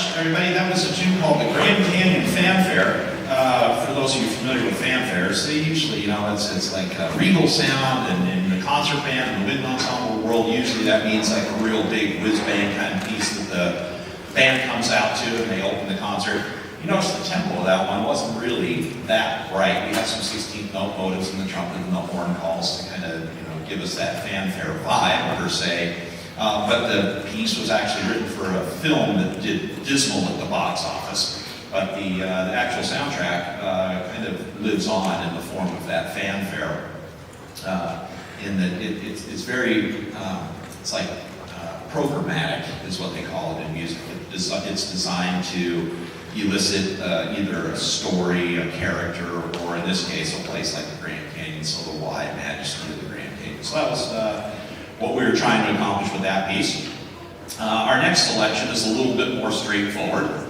much, everybody. That was a tune called the Grand Canyon Fanfare. For those of you familiar with fanfares, they usually, it's like a regal sound, and in the concert band and the wind ensemble world, usually that means like a real big whiz-bang kind of piece that the band comes out to and they open the concert. You notice the tempo of that one wasn't really that bright. We had some 16th note motives in the trumpet and the horn calls to kind of, give us that fanfare vibe, per se. But the piece was actually written for a film that did dismal at the box office. But the actual soundtrack kind of lives on in the form of that fanfare. In that it's very, it's like programmatic is what they call it in music. It's designed to elicit either a story, a character, or in this case, a place like the Grand Canyon, so the wide majesty of the Grand Canyon. So that was what we were trying to accomplish with that piece. Our next selection is a little bit more straightforward.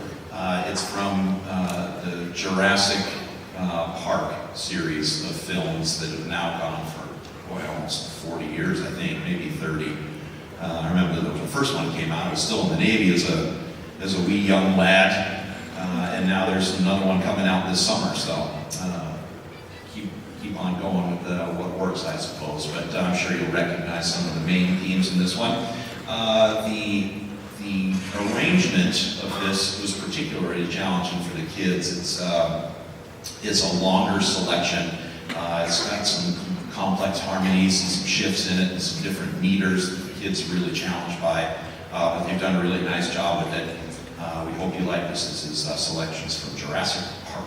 It's from the Jurassic Park series of films that have now gone for, almost 40 years, I think, maybe 30. I remember the first one came out, I was still in the Navy as a wee young lad, and now there's another one coming out this summer, so keep on going with what works, I suppose, but I'm sure you'll recognize some of the main themes in this one. The arrangement of this was particularly challenging for the kids. It's a longer selection. It's got some complex harmonies and some shifts in it and some different meters that the kids are really challenged by. But they've done a really nice job with it. We hope you like this. This is selections from Jurassic Park.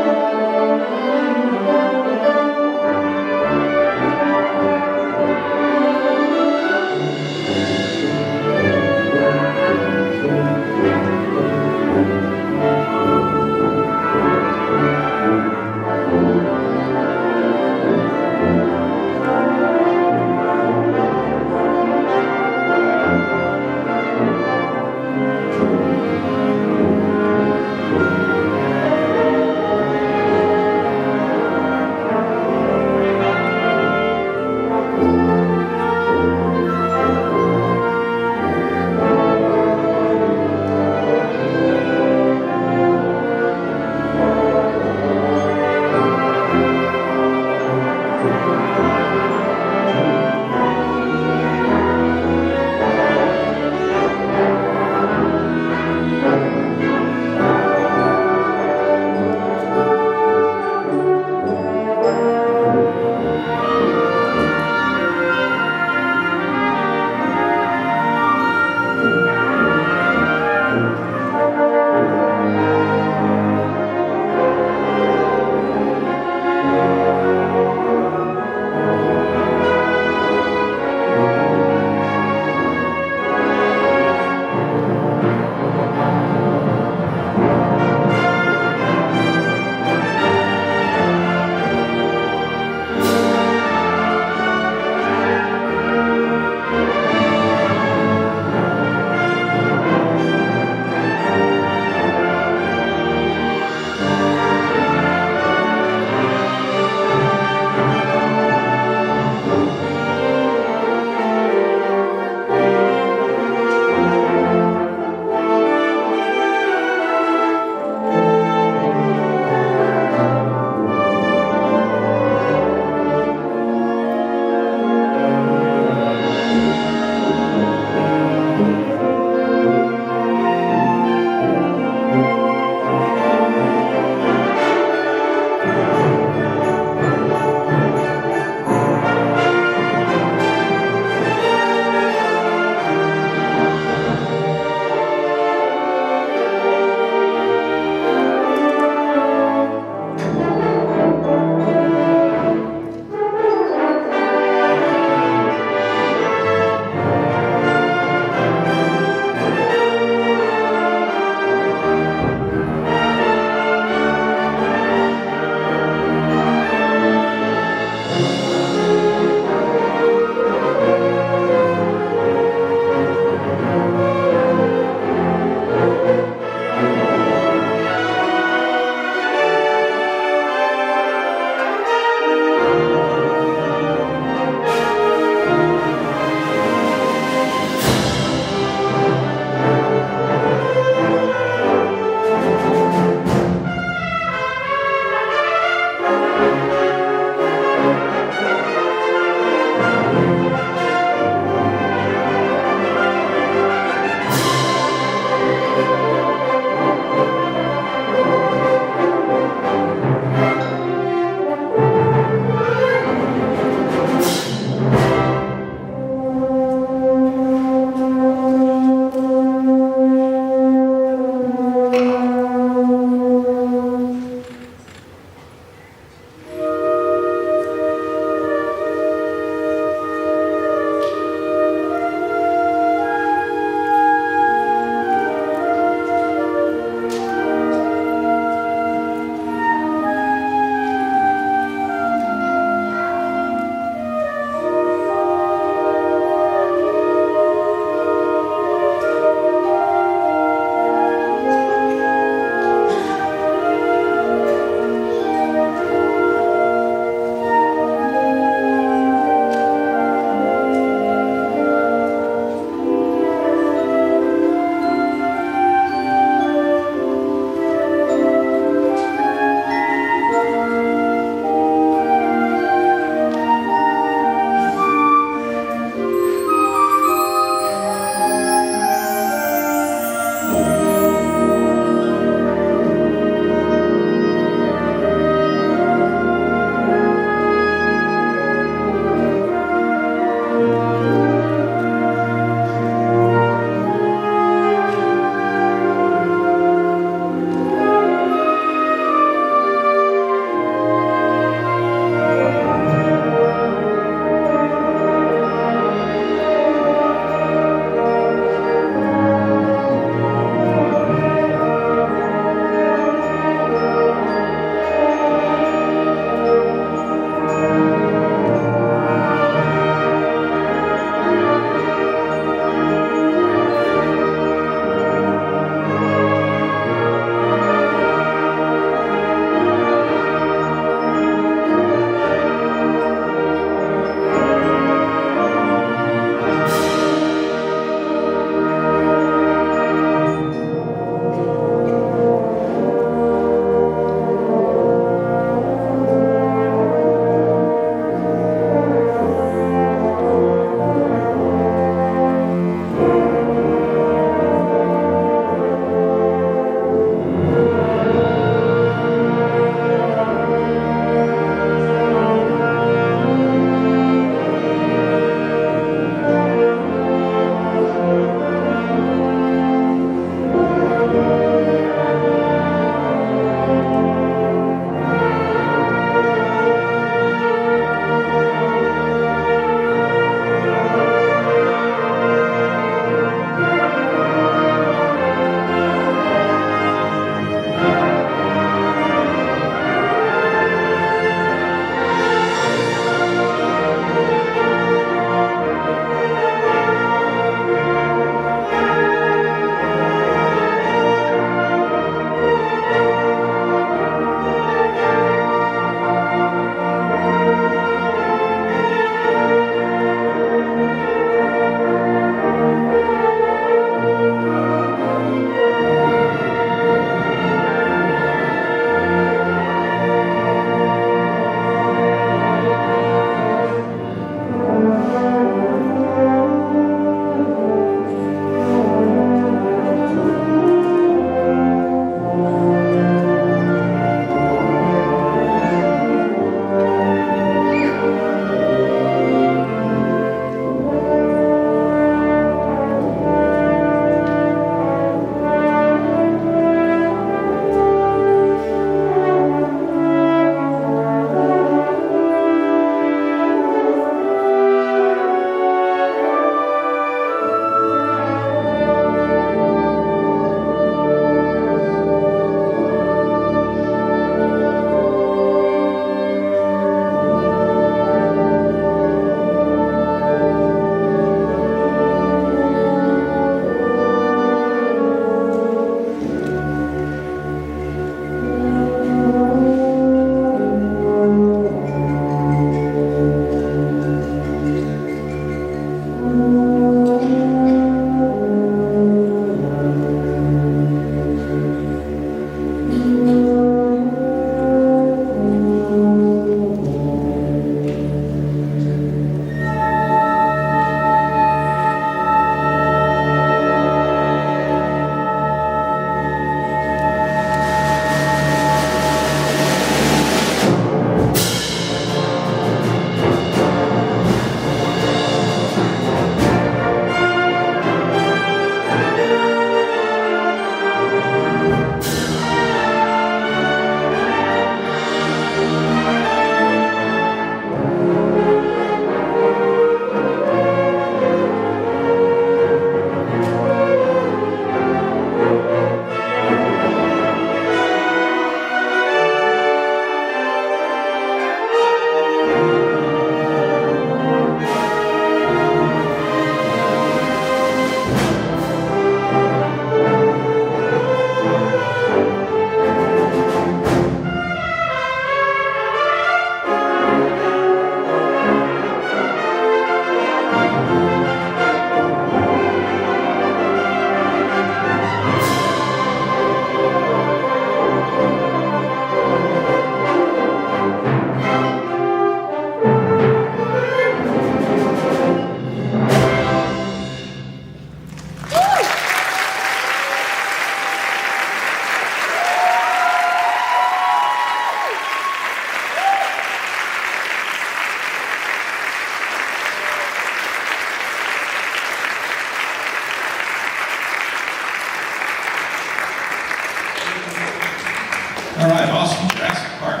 All right, awesome. Jurassic Park.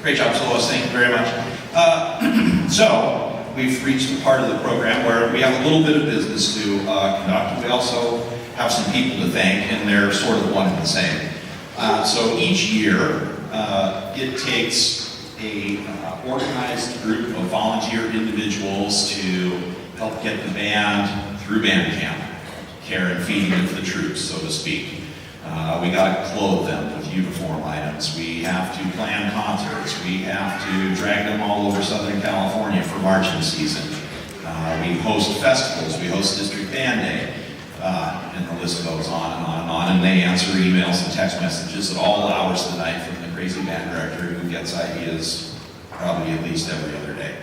Great job, Lois. Thank you very much. So, we've reached the part of the program where we have a little bit of business to conduct. We also have some people to thank, and they're sort of one and the same. So each year, it takes a organized group of volunteer individuals to help get the band through band camp, care and feeding of the troops, so to speak. We got to clothe them with uniform items. We have to plan concerts. We have to drag them all over Southern California for marching season. We host festivals. We host District Band Day. And the list goes on and on and on. And they answer emails and text messages at all hours of the night from the crazy band director who gets ideas probably at least every other day.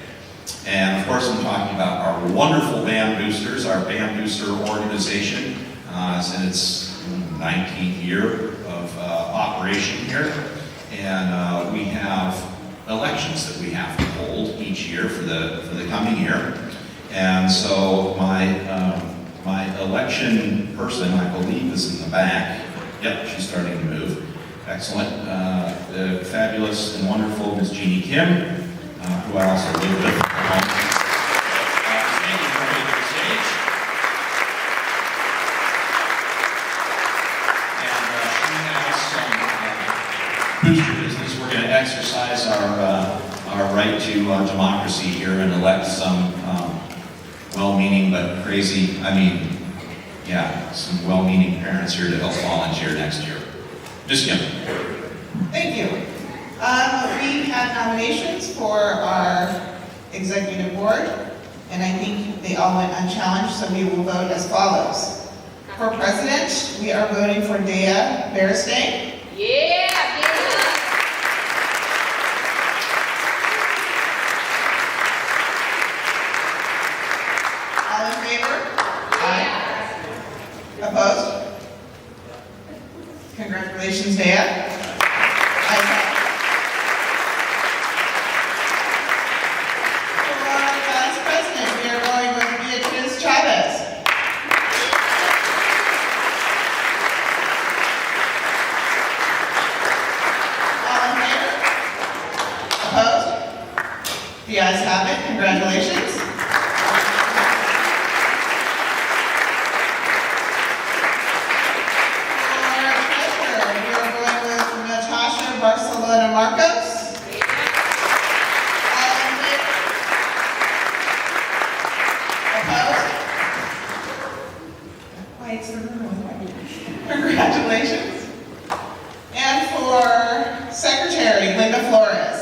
And of course, I'm talking about our wonderful band boosters, our band booster organization. It's in its 19th year of operation here. And we have elections that we have to hold each year for the coming year. And so my election person, I believe, is in the back. Yep, she's starting to move. Excellent. The fabulous and wonderful Ms. Jeannie Kim, who I also live with. Thank you for coming to the stage. And she has some booster business. We're going to exercise our right to democracy here and elect some well-meaning but crazy, some well-meaning parents here to help volunteer next year. Ms. Kim. Thank you. We had nominations for our executive board, and I think they all went unchallenged, so we will vote as follows. For president, we are voting for Dea Beristain. Yeah, All in favor? yeah. Opposed? Congratulations, Dea. Ayes have it. For vice president, we are going with Beatriz Chavez. All in favor? Opposed? The ayes have it. Congratulations. Barcelona Marcos. All in favor? Opposed? Quiet's the room. Congratulations. And for secretary, Linda Flores.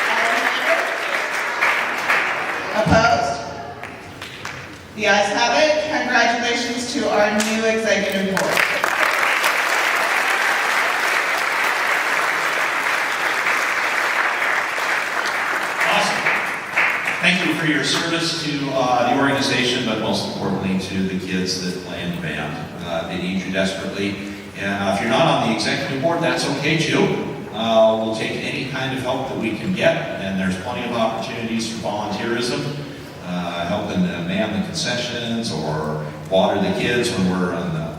All in favor? Opposed? The ayes have it. Congratulations to our new executive board. Awesome. Thank you for your service to the organization, but most importantly to the kids that play in the band. They need you desperately. And if you're not on the executive board, that's okay too. We'll take any kind of help that we can get, and there's plenty of opportunities for volunteerism. Helping man the concessions or water the kids when we're on the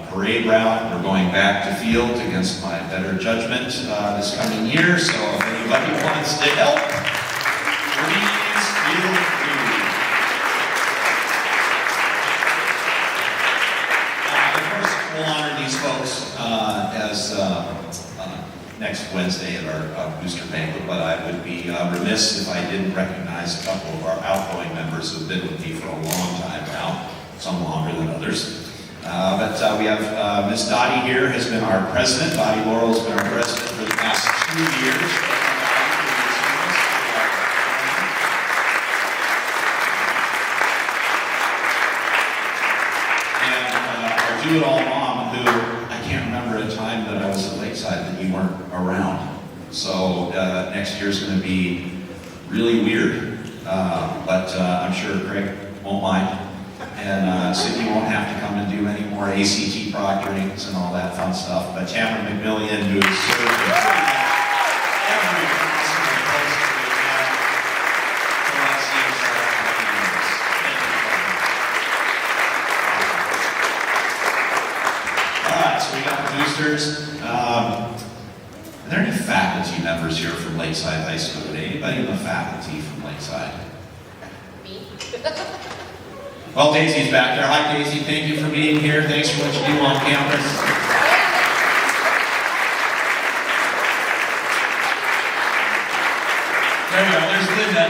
parade route. We're going back to field against my better judgment this coming year. So if anybody wants to help, please feel free. Of course, we'll honor these folks as next Wednesday at our booster banquet, but I would be remiss if I didn't recognize a couple of our outgoing members who've been with me for a long time now, some longer than others. But we have Miss Dottie here, has been our president. Dottie Laurel has been our president for the past 2 years. And our do-it-all mom, who I can't remember a time that I was at Lakeside that you weren't around. So next year's going to be really weird, but I'm sure Craig won't mind. And Sydney won't have to come and do any more ACT proctorings and all that fun stuff. But Tamara McMillian, who has served in pretty much every possible post that we have for that seems like 20 years. Thank you. boosters. Are there any faculty members here from Lakeside High School? Anybody in the faculty from Lakeside? Me? Well, Daisy's back there. Hi, Daisy. Thank you for being here. Thanks for what you do on campus. There we go. There's Linda.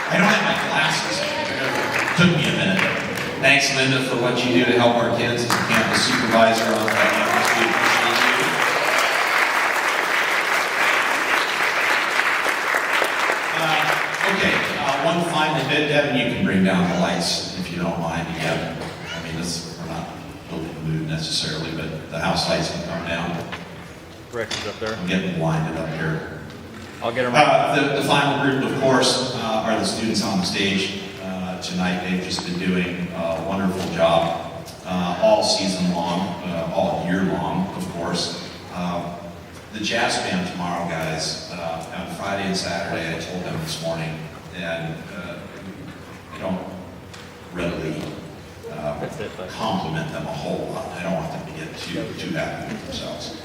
I don't have my glasses. It took me a minute. Thanks, Linda, for what you do to help our kids as a campus supervisor on campus. We appreciate you. Okay, one final bit, Devin, you can bring down the lights if you don't mind again. I mean, we're not building the mood necessarily, but the house lights can come down. Rick is up there. I'm getting blinded up here. I'll get him. The final group, of course, are the students on the stage tonight. They've just been doing a wonderful job all season long, all year long, of course. The jazz band tomorrow, guys, on Friday and Saturday, I told them this morning, and I don't readily compliment them a whole lot. I don't want them to get too happy with themselves.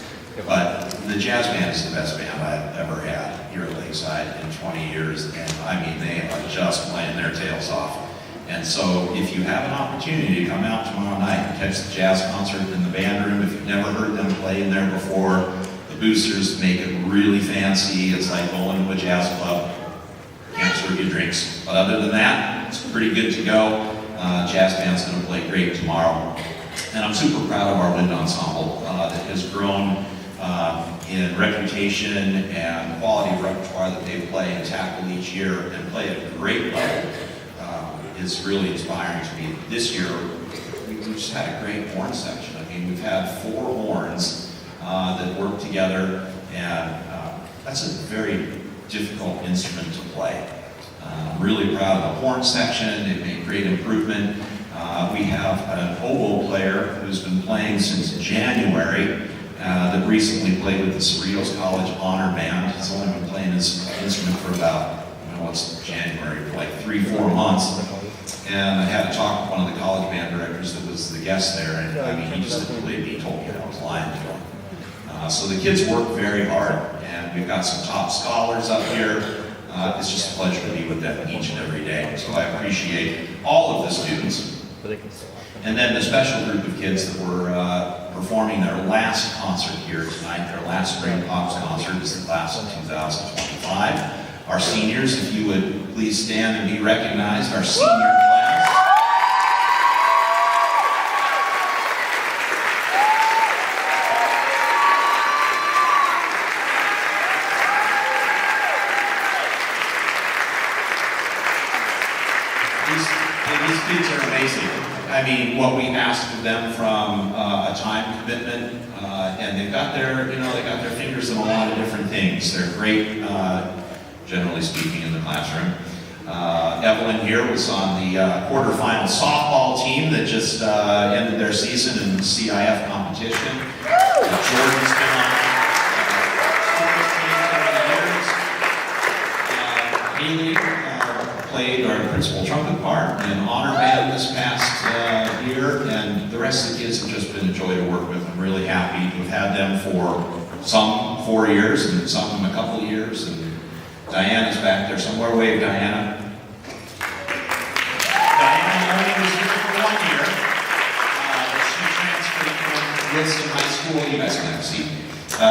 But the jazz band is the best band I've ever had here at Lakeside in 20 years, and I mean, they are just playing their tails off. And so if you have an opportunity to come out tomorrow night and catch the jazz concert in the band room, if you've never heard them play in there before, boosters make it really fancy. It's like going to a jazz club. Can't serve you drinks. But other than that, it's pretty good to go. Jazz band's going to play great tomorrow. And I'm super proud of our wind ensemble that has grown in reputation and quality of repertoire that they play and tackle each year and play at a great level. It's really inspiring to me. This year, we just had a great horn section. I mean, we've had 4 horns that work together, and that's a very difficult instrument to play. I'm really proud of the horn section. They've made great improvement. We have an oboe player who's been playing since January that recently played with the Cerritos College Honor Band. He's only been playing his instrument for about, what's January, for like 3-4 months. And I had to talk with one of the college band directors that was the guest there, and I mean, he just didn't believe me. He told me I was lying to him. So the kids work very hard, and we've got some top scholars up here. It's just a pleasure to be with them each and every day. So I appreciate all of the students. And then the special group of kids that were performing their last concert here tonight, their last Spring Pops concert is the class of 2025. Our seniors, if you would please stand and be recognized, our senior class. These kids are amazing. I mean, what we asked of them from a time commitment, and they've got their, they got their fingers in a lot of different things. They're great, generally speaking, in the classroom. Evelyn here was on the quarterfinal softball team that just ended their season in the CIF competition. Jordan's been on sports teams over the years. Haley played our principal trumpet part in honor band this past year, and the rest of the kids have just been a joy to work with. I'm really happy to have had them for some 4 years and some a couple of years. And Diana's back there somewhere. Wave, Diana. Diana only was here for 1 year. She transferred from Wilson High School. You guys can have a seat.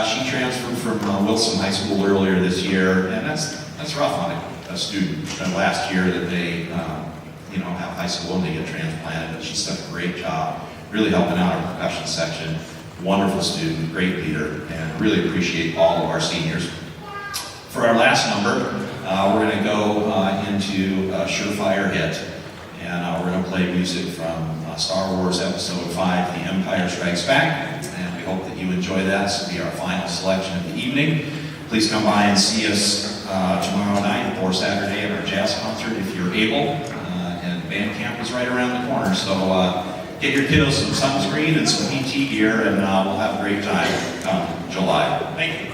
She transferred from Wilson High School earlier this year, and that's rough on a student. Last year that they, have high school and they get transplanted, but she's done a great job, really helping out our percussion section. Wonderful student, great leader, and really appreciate all of our seniors. For our last number, we're going to go into a surefire hit, and we're going to play music from Star Wars Episode 5, The Empire Strikes Back, and we hope that you enjoy that. This will be our final selection of the evening. Please come by and see us tomorrow night or Saturday at our jazz concert if you're able, and band camp is right around the corner, so get your kiddos some sunscreen and some PT gear, and we'll have a great time come July. Thank you.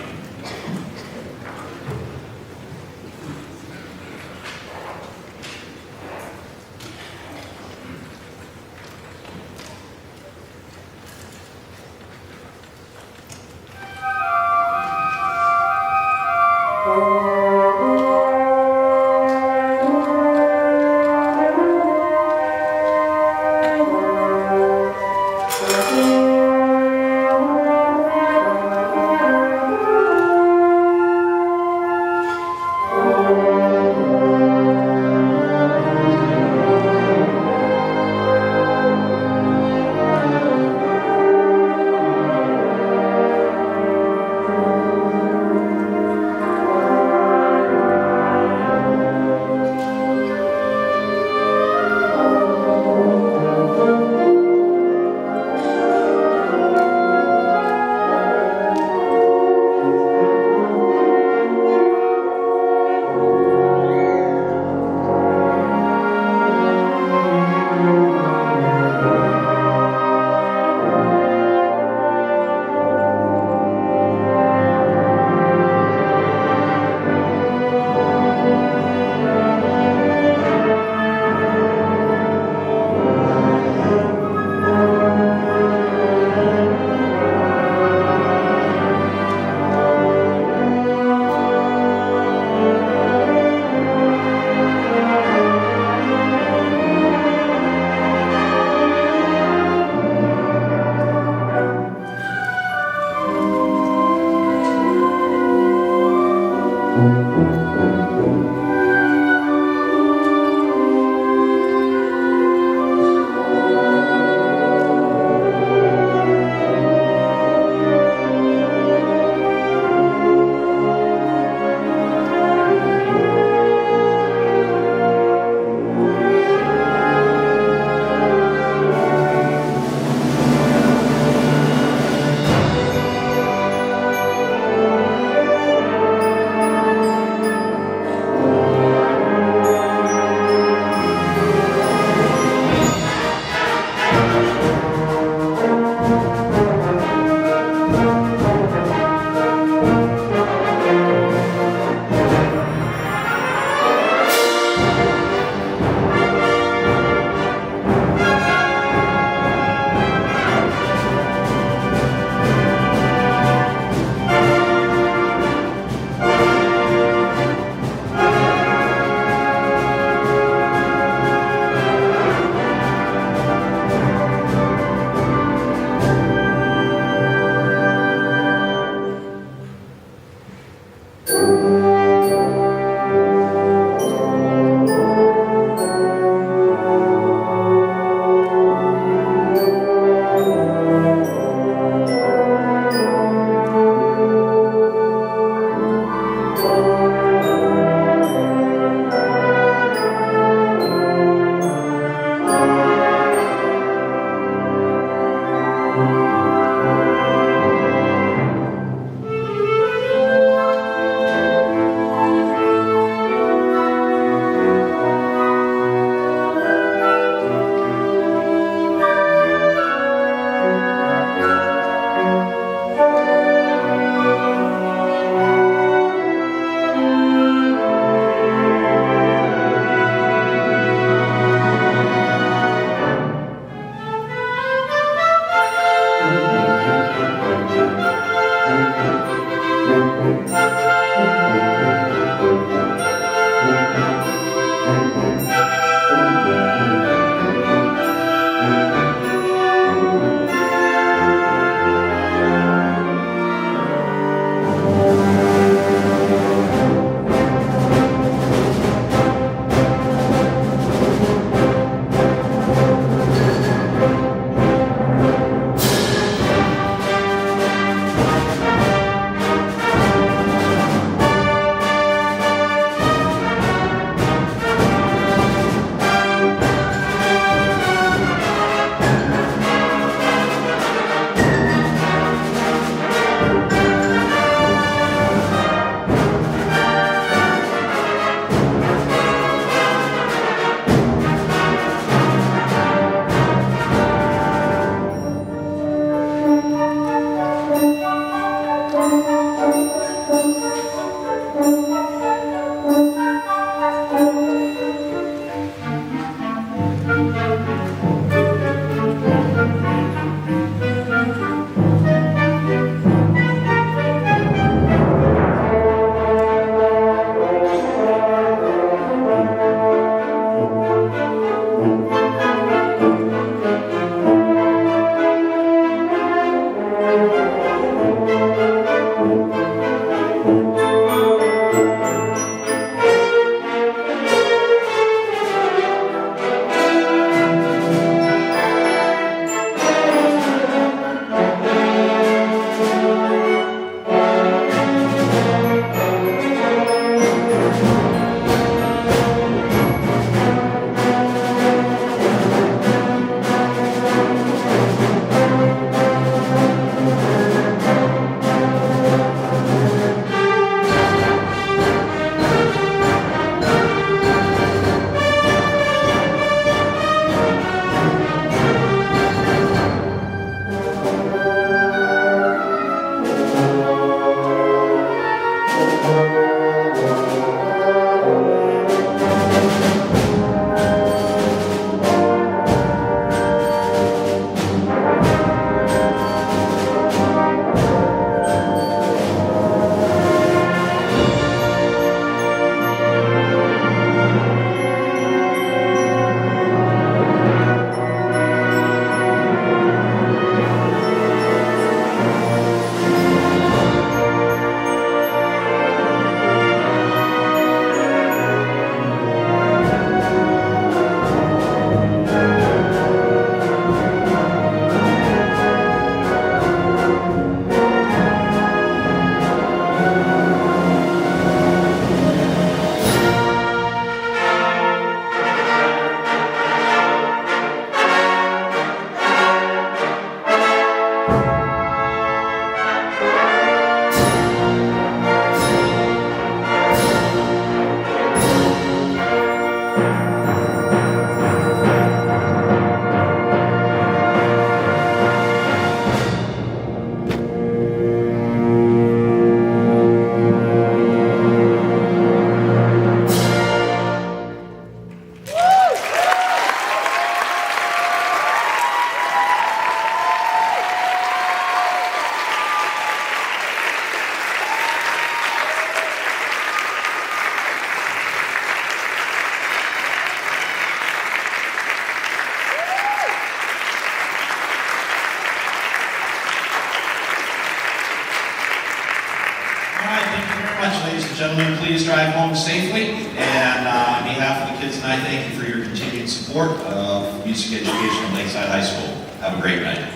Gentlemen, please drive home safely. And on behalf of the kids tonight, thank you for your continued support of music education at Lakeside High School. Have a great night.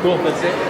Cool, that's it.